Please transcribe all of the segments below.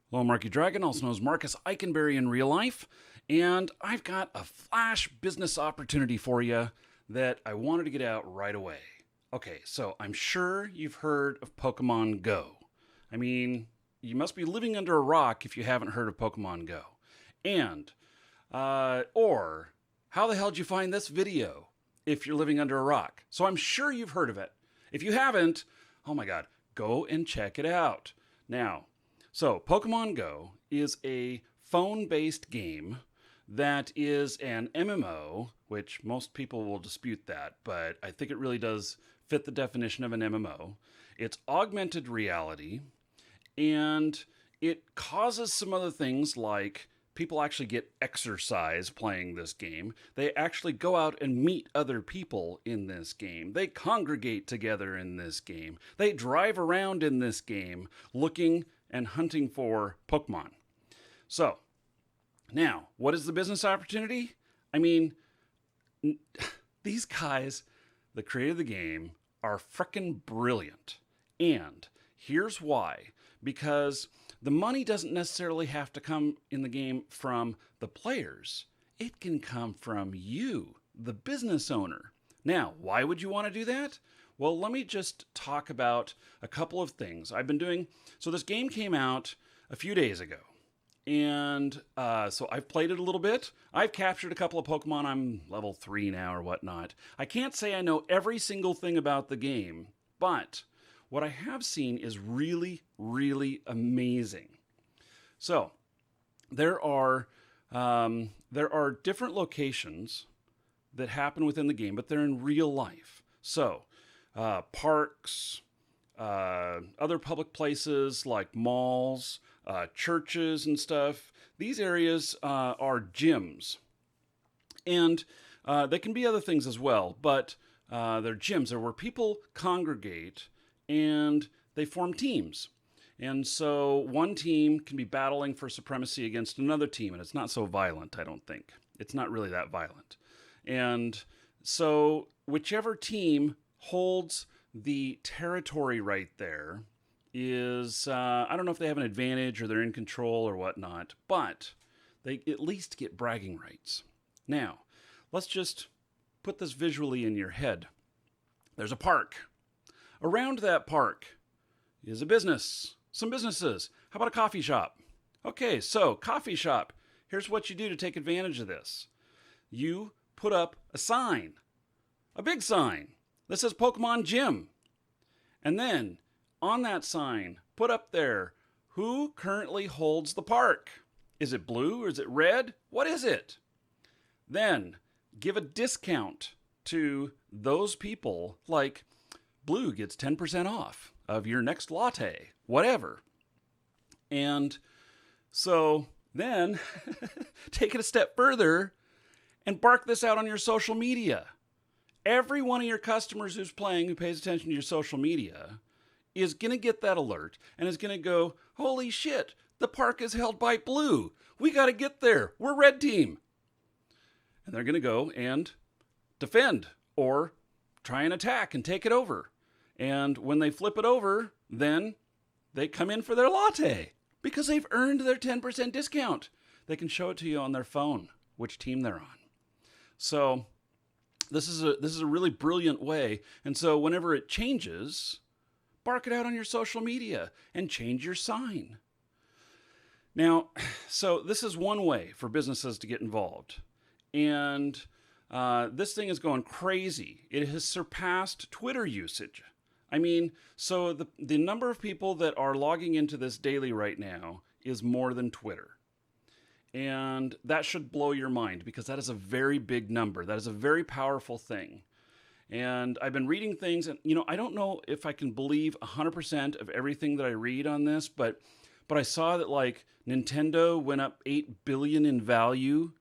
Hello, Marky Dragon, also known as Marcus Eikenberry in real life, and I've got a flash business opportunity for you that I wanted to get out right away. Okay, so I'm sure you've heard of Pokemon Go. I mean, you must be living under a rock if you haven't heard of Pokemon Go. And, or, how the hell did you find this video if you're living under a rock? So I'm sure you've heard of it. If you haven't, oh my god, go and check it out. Now, so, Pokemon Go is a phone based game that is an MMO, which most people will dispute that, but I think it really does fit the definition of an MMO. It's augmented reality, and it causes some other things like people actually get exercise playing this game. They actually go out and meet other people in this game. They congregate together in this game. They drive around in this game looking and hunting for Pokemon. So, now, what is the business opportunity? I mean, these guys, the creator of the game, are frickin' brilliant. And here's why. Because the money doesn't necessarily have to come in the game from the players. It can come from you, the business owner. Now, why would you want to do that? Well, let me just talk about a couple of things I've been doing. So this game came out a few days ago. And so I've played it a little bit. I've captured a couple of Pokemon. I'm level 3 now or whatnot. I can't say I know every single thing about the game, but what I have seen is really, really amazing. So there are different locations that happen within the game, but they're in real life. So parks, other public places like malls, churches and stuff. These areas are gyms. And they can be other things as well, but they're gyms. They're where people congregate and they form teams. And so one team can be battling for supremacy against another team, and it's not so violent, I don't think. It's not really that violent. And so whichever team holds the territory right there is, I don't know if they have an advantage or they're in control or whatnot, but they at least get bragging rights. Now, let's just put this visually in your head. There's a park. Around that park is a business, some businesses. How about a coffee shop? Okay, so coffee shop. Here's what you do to take advantage of this. You put up a sign, a big sign that says Pokemon Gym. And then on that sign, put up there, who currently holds the park? Is it blue or is it red? What is it? Then give a discount to those people, like blue gets 10% off of your next latte, whatever. And so then take it a step further and bark this out on your social media. Every one of your customers who's playing, who pays attention to your social media, is going to get that alert and is going to go, holy shit, the park is held by blue. We got to get there. We're red team. And they're going to go and defend or try and attack and take it over. And when they flip it over, then they come in for their latte because they've earned their 10% discount. They can show it to you on their phone, which team they're on. So this is a really brilliant way. And so whenever it changes, bark it out on your social media and change your sign. Now, so this is one way for businesses to get involved. And this thing is going crazy. It has surpassed Twitter usage. I mean, so the number of people that are logging into this daily right now is more than Twitter. And that should blow your mind because that is a very big number. That is a very powerful thing. And I've been reading things, and I don't know if I can believe 100% of everything that I read on this, but I saw that like Nintendo went up 8 billion in value,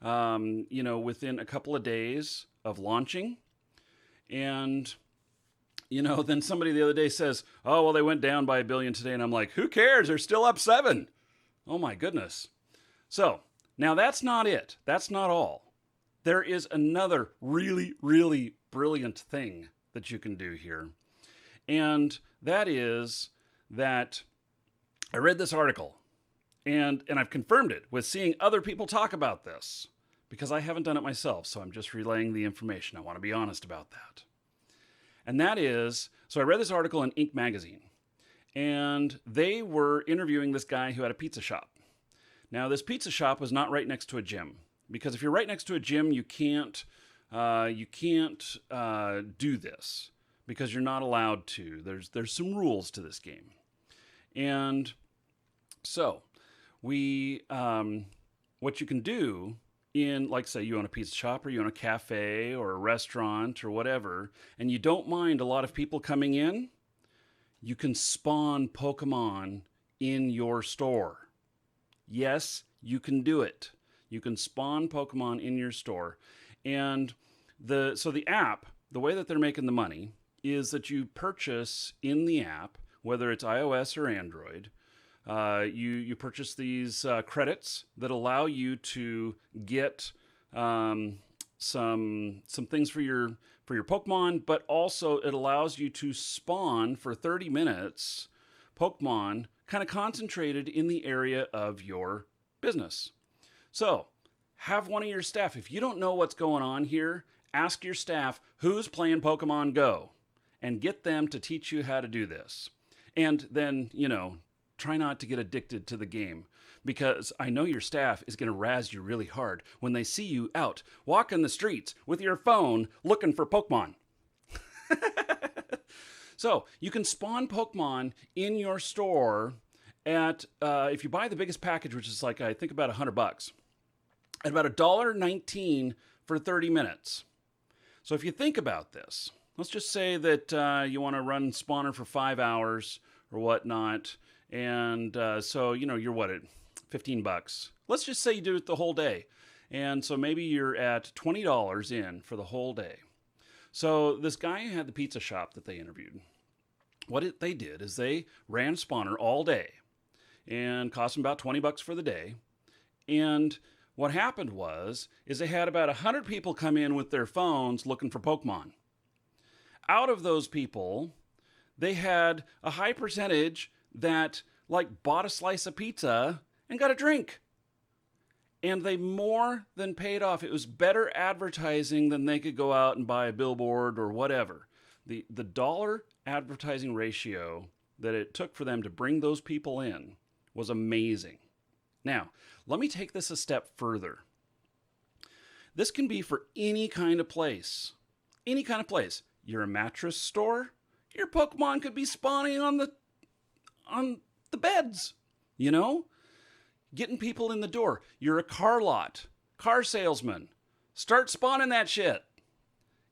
within a couple of days of launching. And then somebody the other day says, oh, well, they went down by 1 billion today. And I'm like, who cares? They're still up 7. Oh my goodness. So now that's not it. That's not all. There is another really, really brilliant thing that you can do here. And that is that I read this article And I've confirmed it with seeing other people talk about this because I haven't done it myself. So I'm just relaying the information. I want to be honest about that. And that is, so I read this article in Inc. magazine, and they were interviewing this guy who had a pizza shop. Now, this pizza shop was not right next to a gym, because if you're right next to a gym, you can't do this because you're not allowed to. There's some rules to this game, and so what you can do in, like, say you own a pizza shop or you own a cafe or a restaurant or whatever, and you don't mind a lot of people coming in, you can spawn Pokemon in your store. Yes, you can do it. You can spawn Pokemon in your store. And the app, the way that they're making the money is that you purchase in the app, whether it's iOS or Android, you purchase these credits that allow you to get some things for your Pokemon, but also it allows you to spawn for 30 minutes Pokemon kind of concentrated in the area of your business. So have one of your staff, if you don't know what's going on here, ask your staff who's playing Pokemon Go and get them to teach you how to do this. And then, try not to get addicted to the game, because I know your staff is going to razz you really hard when they see you out walking the streets with your phone looking for Pokemon. So you can spawn Pokemon in your store at, if you buy the biggest package, which is like, I think about $100, at about $1.19 for 30 minutes. So if you think about this, let's just say that you want to run spawner for 5 hours or whatnot. And so, you're what, at $15. Let's just say you do it the whole day. And so maybe you're at $20 in for the whole day. So this guy who had the pizza shop that they interviewed, what they did is they ran spawner all day and cost them about $20 for the day. And what happened is they had about 100 people come in with their phones looking for Pokemon. Out of those people, they had a high percentage that bought a slice of pizza and got a drink. And they more than paid off. It was better advertising than they could go out and buy a billboard or whatever. The dollar advertising ratio that it took for them to bring those people in was amazing. Now, let me take this a step further. This can be for any kind of place. Any kind of place. You're a mattress store, your Pokemon could be spawning on the beds, getting people in the door. You're a car lot, car salesman. Start spawning that shit.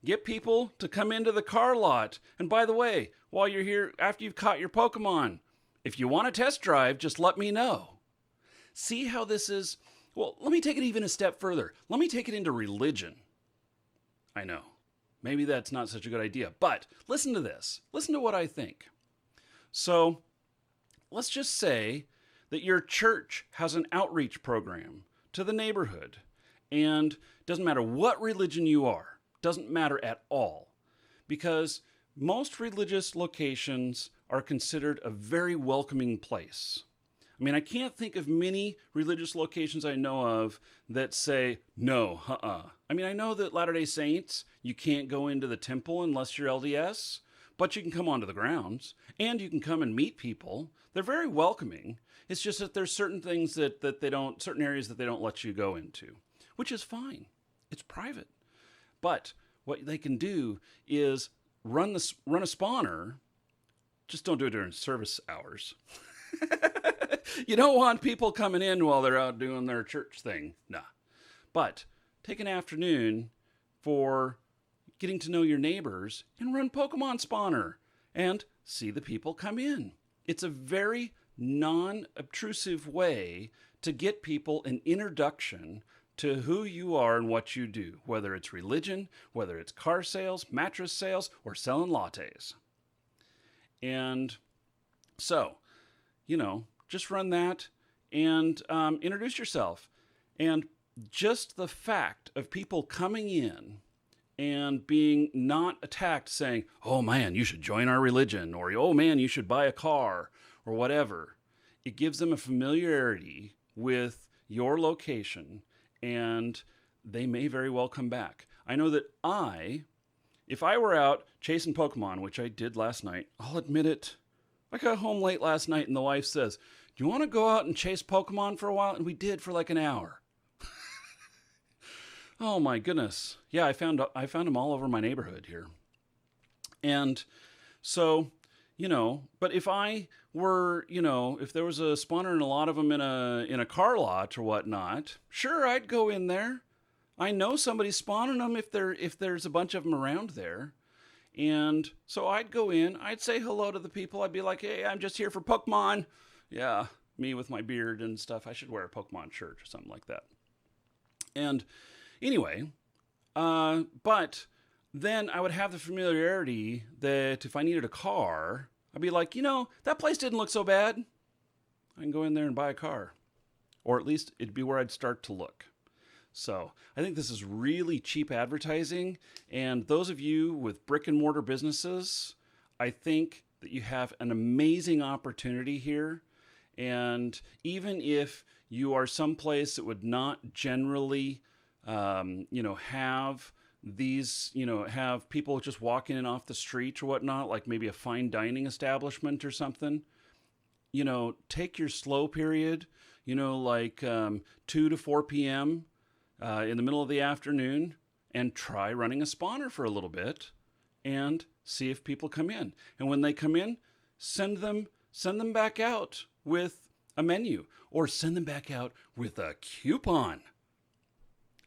Get people to come into the car lot. And by the way, while you're here, after you've caught your Pokemon, if you want a test drive, just let me know. See how this is? Well, let me take it even a step further. Let me take it into religion. I know, maybe that's not such a good idea, but listen to this. Listen to what I think. So let's just say that your church has an outreach program to the neighborhood, and it doesn't matter what religion you are, doesn't matter at all, because most religious locations are considered a very welcoming place. I mean, I can't think of many religious locations I know of that say, no, I mean, I know that Latter-day Saints, you can't go into the temple unless you're LDS, but you can come onto the grounds, and you can come and meet people. They're very welcoming. It's just that there's certain things that they don't, certain areas that they don't let you go into, which is fine. It's private. But what they can do is run a spawner. Just don't do it during service hours. You don't want people coming in while they're out doing their church thing. Nah. But take an afternoon for getting to know your neighbors and run Pokemon spawner and see the people come in. It's a very non-obtrusive way to get people an introduction to who you are and what you do, whether it's religion, whether it's car sales, mattress sales, or selling lattes. And so, just run that and introduce yourself. And just the fact of people coming in and being not attacked saying, oh man, you should join our religion, or oh man, you should buy a car, or whatever, it gives them a familiarity with your location, and they may very well come back. I know that if I were out chasing Pokemon, which I did last night, I'll admit it, I got home late last night and the wife says, "Do you want to go out and chase Pokemon for a while?" And we did for like an hour. Oh my goodness. Yeah, I found them all over my neighborhood here. And so, but if I were, if there was a spawner and a lot of them in a car lot or whatnot, sure, I'd go in there. I know somebody's spawning them if there's a bunch of them around there. And so I'd go in, I'd say hello to the people. I'd be like, "Hey, I'm just here for Pokemon." Yeah, me with my beard and stuff. I should wear a Pokemon shirt or something like that. And anyway, but then I would have the familiarity that if I needed a car, I'd be like, that place didn't look so bad. I can go in there and buy a car. Or at least it'd be where I'd start to look. So I think this is really cheap advertising. And those of you with brick and mortar businesses, I think that you have an amazing opportunity here. And even if you are someplace that would not generally, have these, have people just walking in off the street or whatnot, like maybe a fine dining establishment or something, take your slow period, like 2 to 4 p.m. In the middle of the afternoon, and try running a spawner for a little bit and see if people come in. And when they come in, send them back out with a menu, or send them back out with a coupon.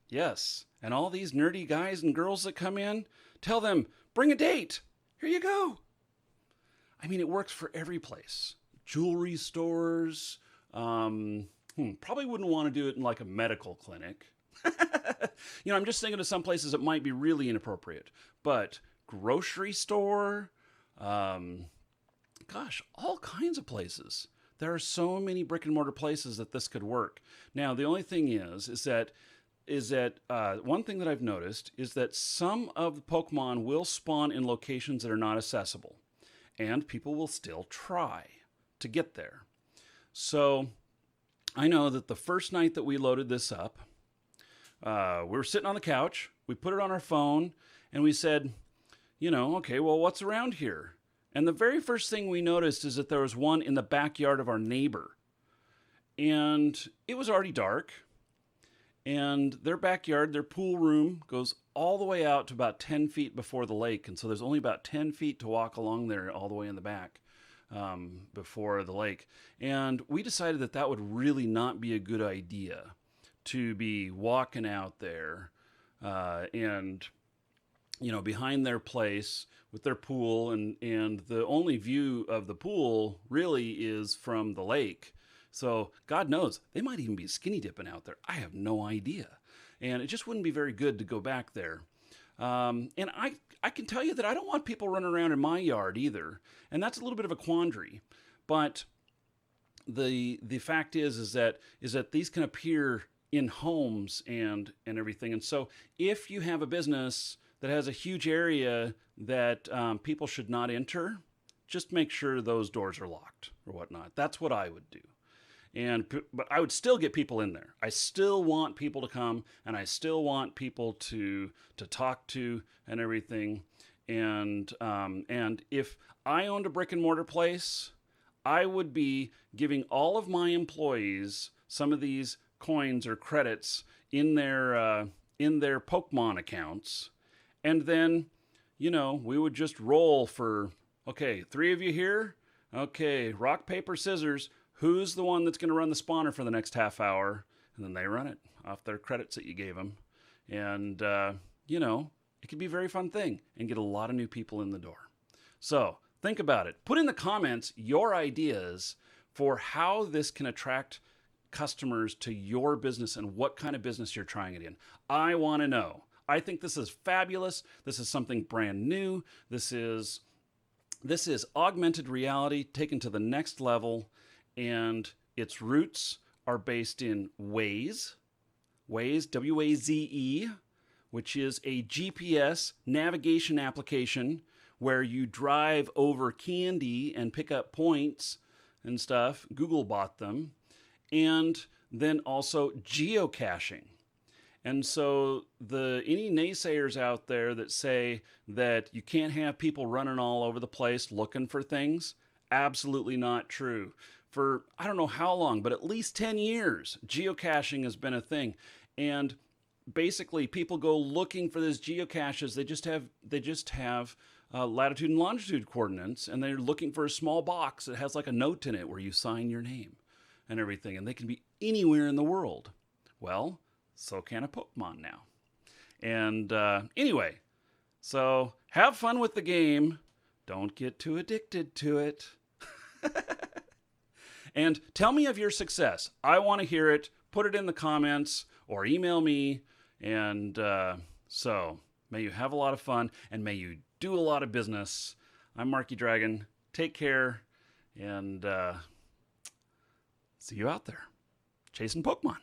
Yes, and all these nerdy guys and girls that come in, tell them, "Bring a date. Here you go." I mean, it works for every place. Jewelry stores. Probably wouldn't want to do it in like a medical clinic. I'm just thinking of some places that might be really inappropriate. But grocery store, all kinds of places. There are so many brick and mortar places that this could work. Now, the only thing is that one thing that I've noticed is that some of the Pokemon will spawn in locations that are not accessible, and people will still try to get there. So I know that the first night that we loaded this up, we were sitting on the couch, we put it on our phone, and we said, okay, well, what's around here? And the very first thing we noticed is that there was one in the backyard of our neighbor. And it was already dark. And their backyard, their pool room, goes all the way out to about 10 feet before the lake. And so there's only about 10 feet to walk along there all the way in the back before the lake. And we decided that would really not be a good idea to be walking out there and behind their place with their pool, and the only view of the pool really is from the lake. So God knows, they might even be skinny dipping out there. I have no idea. And it just wouldn't be very good to go back there. And I can tell you that I don't want people running around in my yard either. And that's a little bit of a quandary. But the fact is that these can appear in homes and everything. And so if you have a business that has a huge area that people should not enter, just make sure those doors are locked or whatnot. That's what I would do. But I would still get people in there. I still want people to come, and I still want people to talk to and everything. And if I owned a brick and mortar place, I would be giving all of my employees some of these coins or credits in their Pokemon accounts, and then we would just roll for, okay, 3 of you here, okay, rock paper scissors. Who's the one that's going to run the spawner for the next half hour? And then they run it off their credits that you gave them. And, it could be a very fun thing and get a lot of new people in the door. So think about it. Put in the comments your ideas for how this can attract customers to your business and what kind of business you're trying it in. I want to know. I think this is fabulous. This is something brand new. This is augmented reality taken to the next level. And its roots are based in Waze, W-A-Z-E, which is a GPS navigation application where you drive over candy and pick up points and stuff. Google bought them. And then also geocaching. And so any naysayers out there that say that you can't have people running all over the place looking for things, absolutely not true. For I don't know how long, but at least 10 years, geocaching has been a thing. And basically people go looking for these geocaches. They just have latitude and longitude coordinates, and they're looking for a small box that has like a note in it where you sign your name and everything, and they can be anywhere in the world. Well, so can a Pokemon now. And anyway, so have fun with the game. Don't get too addicted to it. And tell me of your success. I want to hear it. Put it in the comments or email me. And so may you have a lot of fun and may you do a lot of business. I'm Marky Dragon. Take care and see you out there chasing Pokemon.